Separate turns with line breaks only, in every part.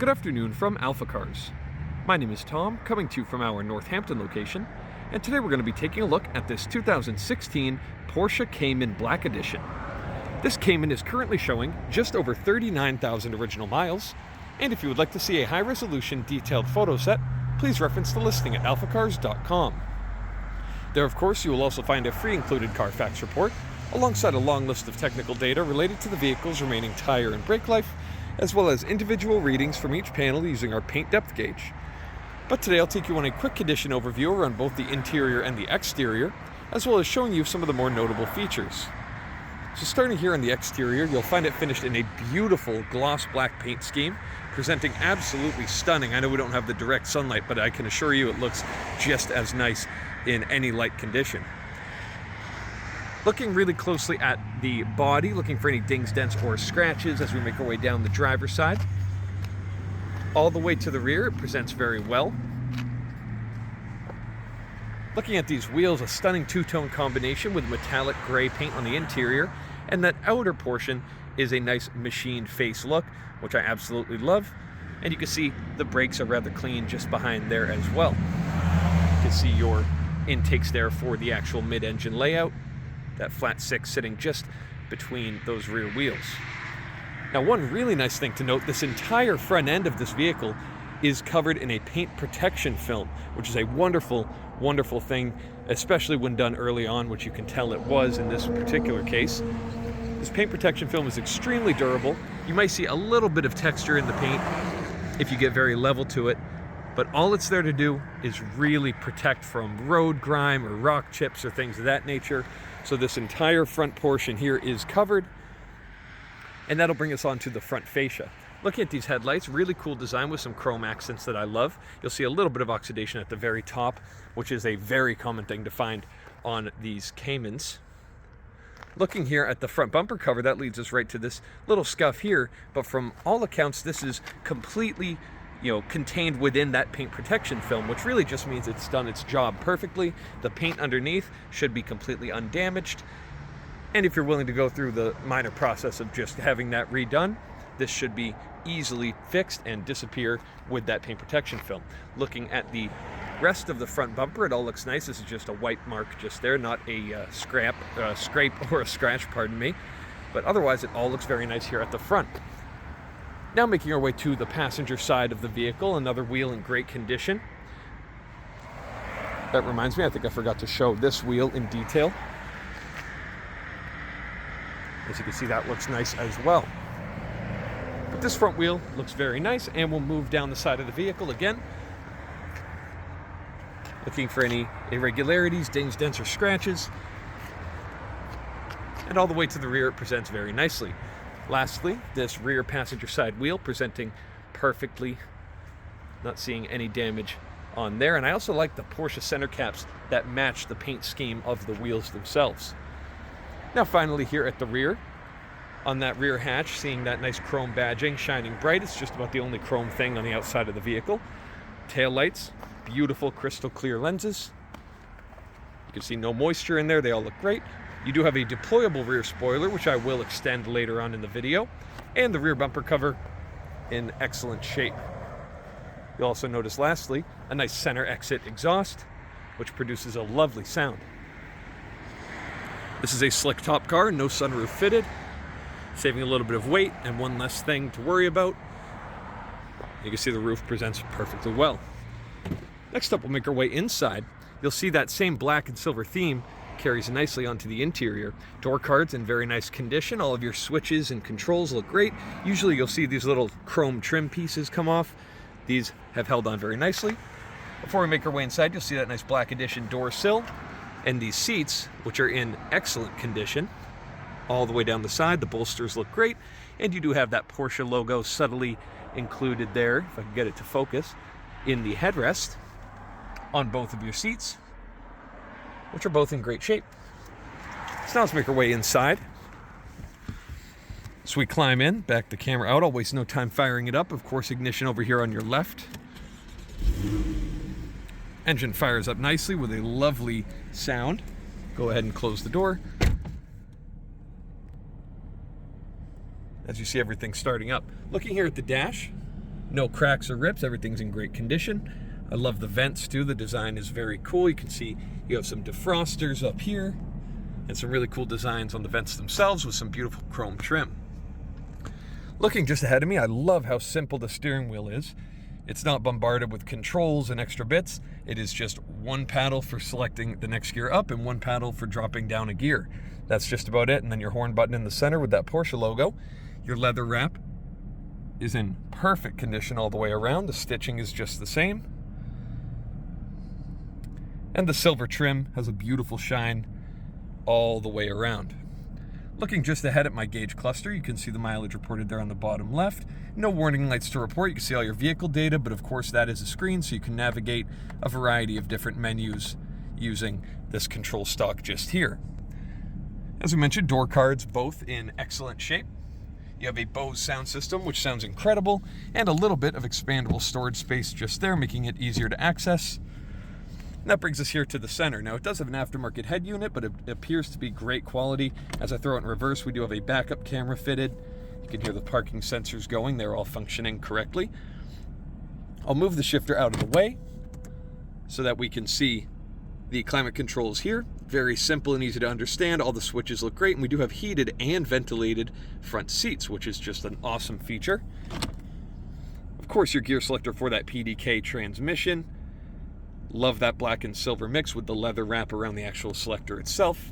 Good afternoon from AlphaCars. My name is Tom, coming to you from our Northampton location, and today we're going to be taking a look at this 2016 Porsche Cayman Black Edition. This Cayman is currently showing just over 39,000 original miles, and if you would like to see a high-resolution detailed photo set, please reference the listing at alphacars.com. There, of course, you will also find a free included Carfax report, alongside a long list of technical data related to the vehicle's remaining tire and brake life, as well as individual readings from each panel using our paint depth gauge. But today I'll take you on a quick condition overview around both the interior and the exterior, as well as showing you some of the more notable features. So starting here on the exterior, you'll find it finished in a beautiful gloss black paint scheme, presenting absolutely stunning. I know we don't have the direct sunlight, but I can assure you it looks just as nice in any light condition. Looking really closely at the body, looking for any dings, dents, or scratches as we make our way down the driver's side. All the way to the rear, it presents very well. Looking at these wheels, a stunning two-tone combination with metallic gray paint on the interior, and that outer portion is a nice machined face look, which I absolutely love. And you can see the brakes are rather clean just behind there as well. You can see your intakes there for the actual mid-engine layout. That flat six sitting just between those rear wheels. Now, one really nice thing to note, this entire front end of this vehicle is covered in a paint protection film, which is a wonderful, wonderful thing, especially when done early on, which you can tell it was in this particular case. This paint protection film is extremely durable. You might see a little bit of texture in the paint if you get very level to it, but all it's there to do is really protect from road grime or rock chips or things of that nature. So this entire front portion here is covered, and that'll bring us on to the front fascia. Looking at these headlights, really cool design with some chrome accents that I love. You'll see a little bit of oxidation at the very top, which is a very common thing to find on these Caymans. Looking here at the front bumper cover, that leads us right to this little scuff here, but from all accounts, this is completely contained within that paint protection film, which really just means it's done its job perfectly. The paint underneath should be completely undamaged. And if you're willing to go through the minor process of just having that redone, this should be easily fixed and disappear with that paint protection film. Looking at the rest of the front bumper, it all looks nice. This is just a white mark just there, not a scrape or a scratch, pardon me. But otherwise, it all looks very nice here at the front. Now making our way to the passenger side of the vehicle, another wheel in great condition. That reminds me, I think I forgot to show this wheel in detail. As you can see, that looks nice as well. But this front wheel looks very nice, and we'll move down the side of the vehicle again. Looking for any irregularities, dings, dents, or scratches. And all the way to the rear, it presents very nicely. Lastly, this rear passenger side wheel presenting perfectly, not seeing any damage on there. And I also like the Porsche center caps that match the paint scheme of the wheels themselves. Now finally here at the rear, on that rear hatch, seeing that nice chrome badging shining bright. It's just about the only chrome thing on the outside of the vehicle. Tail lights, beautiful crystal clear lenses. You can see no moisture in there, they all look great. You do have a deployable rear spoiler, which I will extend later on in the video, and the rear bumper cover in excellent shape. You'll also notice, lastly, a nice center exit exhaust, which produces a lovely sound. This is a slick top car, no sunroof fitted, saving a little bit of weight and one less thing to worry about. You can see the roof presents perfectly well. Next up, we'll make our way inside. You'll see that same black and silver theme carries nicely onto the interior. Door cards in very nice condition. All of your switches and controls look great. Usually you'll see these little chrome trim pieces come off. These have held on very nicely. Before we make our way inside, you'll see that nice black edition door sill and these seats, which are in excellent condition. All the way down the side, the bolsters look great, and you do have that Porsche logo subtly included there, if I can get it to focus, in the headrest on both of your seats, which are both in great shape. So now let's make our way inside. So we climb in, back the camera out. I'll waste no time firing it up. Of course, ignition over here on your left. Engine fires up nicely with a lovely sound. Go ahead and close the door. as you see everything starting up. Looking here at the dash, No cracks or rips, everything's in great condition. I love the vents too, the design is very cool. You can see you have some defrosters up here and some really cool designs on the vents themselves with some beautiful chrome trim. Looking just ahead of me, I love how simple the steering wheel is. It's not bombarded with controls and extra bits. It is just one paddle for selecting the next gear up and one paddle for dropping down a gear. That's just about it. And then your horn button in the center with that Porsche logo. Your leather wrap is in perfect condition all the way around. The stitching is just the same. And the silver trim has a beautiful shine all the way around. Looking just ahead at my gauge cluster, you can see the mileage reported there on the bottom left. No warning lights to report. You can see all your vehicle data, but of course that is a screen, so you can navigate a variety of different menus using this control stalk just here. As we mentioned, door cards both in excellent shape. You have a Bose sound system, which sounds incredible, and a little bit of expandable storage space just there, making it easier to access. And that brings us here to the center. Now, it does have an aftermarket head unit, but it appears to be great quality. As I throw it in reverse, we do have a backup camera fitted. You can hear the parking sensors going. They're all functioning correctly. I'll move the shifter out of the way so that we can see the climate controls here. Very simple and easy to understand. All the switches look great, and we do have heated and ventilated front seats, which is just an awesome feature. Of course, your gear selector for that PDK transmission. Love that black and silver mix with the leather wrap around the actual selector itself.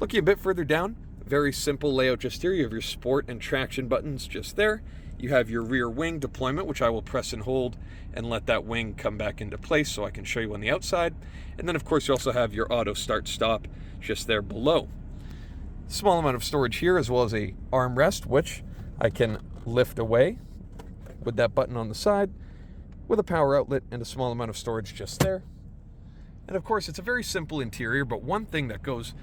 Looking a bit further down, very simple layout just here. You have your sport and traction buttons just there. You have your rear wing deployment, which I will press and hold and let that wing come back into place so I can show you on the outside. And then of course you also have your auto start stop just there below. Small amount of storage here, as well as a armrest, which I can lift away with that button on the side, with a power outlet and a small amount of storage just there. And of course, it's a very simple interior, but one thing that goes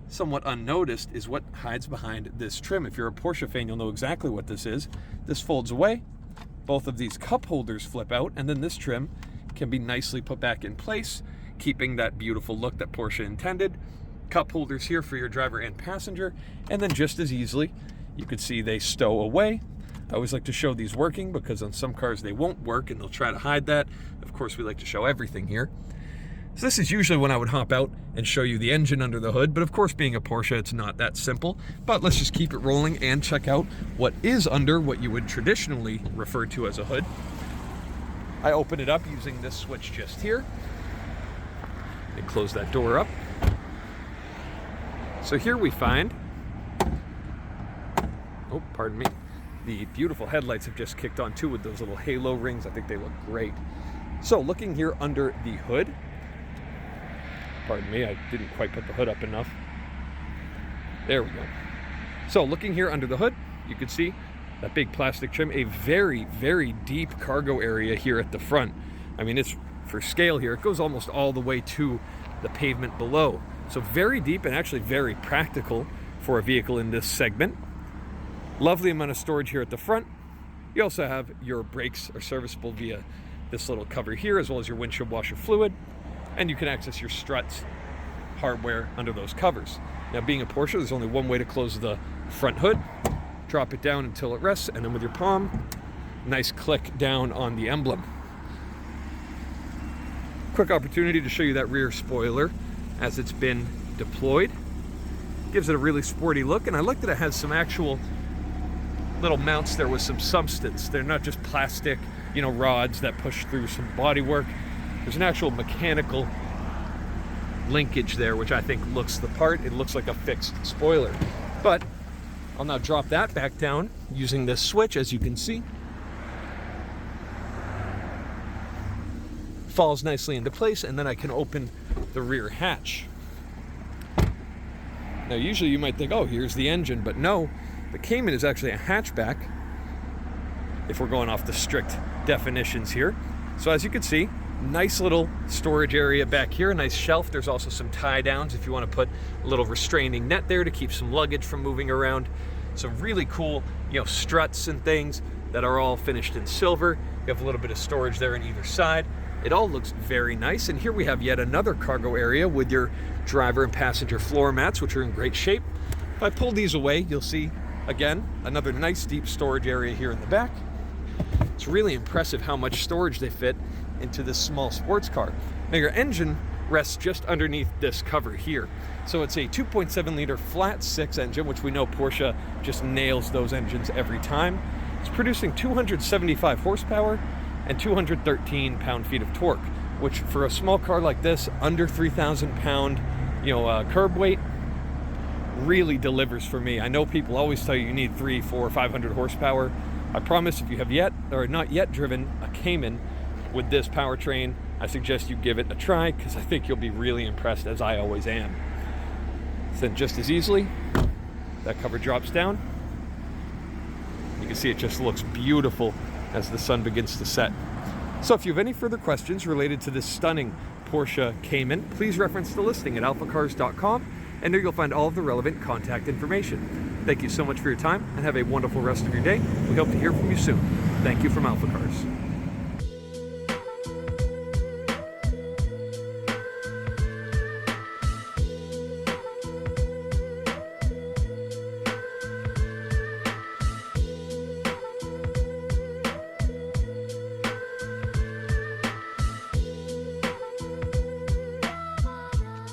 somewhat unnoticed is what hides behind this trim. If you're a Porsche fan, you'll know exactly what this is. This folds away, both of these cup holders flip out, and then this trim can be nicely put back in place, keeping that beautiful look that Porsche intended. Cup holders here for your driver and passenger, and then just as easily, you could see they stow away. I always like to show these working because on some cars they won't work and they'll try to hide that. Of course, we like to show everything here. So this is usually when I would hop out and show you the engine under the hood, but of course being a Porsche, it's not that simple. But let's just keep it rolling and check out what is under what you would traditionally refer to as a hood. I open it up using this switch just here and close that door up. So here we find, oh, pardon me, the beautiful headlights have just kicked on too with those little halo rings. I think they look great. So looking here under the hood, pardon me, I didn't quite put the hood up enough. There we go. So looking here under the hood, you can see that big plastic trim, a very, very deep cargo area here at the front. I mean, it's for scale here. It goes almost all the way to the pavement below. So very deep and actually very practical for a vehicle in this segment. Lovely amount of storage here at the front. You also have your brakes are serviceable via this little cover here, as well as your windshield washer fluid. And you can access your struts hardware under those covers. Now, being a Porsche, there's only one way to close the front hood. Drop it down until it rests, and then with your palm, nice click down on the emblem. Quick opportunity to show you that rear spoiler as it's been deployed. Gives it a really sporty look, and I like that it has some actual little mounts there with some substance. They're not just plastic, rods that push through some bodywork. There's an actual mechanical linkage there, which I think looks the part. It looks like a fixed spoiler. But I'll now drop that back down using this switch, as you can see. Falls nicely into place, and then I can open the rear hatch. Now, usually you might think, oh, here's the engine, but no, the Cayman is actually a hatchback, if we're going off the strict definitions here. So as you can see, nice little storage area back here, a nice shelf. There's also some tie downs if you want to put a little restraining net there to keep some luggage from moving around. Some really cool, struts and things that are all finished in silver. You have a little bit of storage there on either side. It all looks very nice. And here we have yet another cargo area with your driver and passenger floor mats, which are in great shape. If I pull these away, you'll see, again, another nice deep storage area here in the back. It's really impressive how much storage they fit into this small sports car. Now your engine rests just underneath this cover here. So it's a 2.7 liter flat six engine, which we know Porsche just nails those engines every time. It's producing 275 horsepower and 213 pound-feet of torque, which for a small car like this, under 3,000 pound, curb weight, really delivers for me. I know people always tell you need 300, 400, 500 horsepower. I promise if you have not yet driven a Cayman with this powertrain, I suggest you give it a try, because I think you'll be really impressed, as I always am. Then just as easily, that cover drops down. You can see it just looks beautiful as the sun begins to set. So if you have any further questions related to this stunning Porsche Cayman, please reference the listing at alphacars.com, and there you'll find all of the relevant contact information. Thank you so much for your time, and have a wonderful rest of your day. We hope to hear from you soon. Thank you from AlphaCars.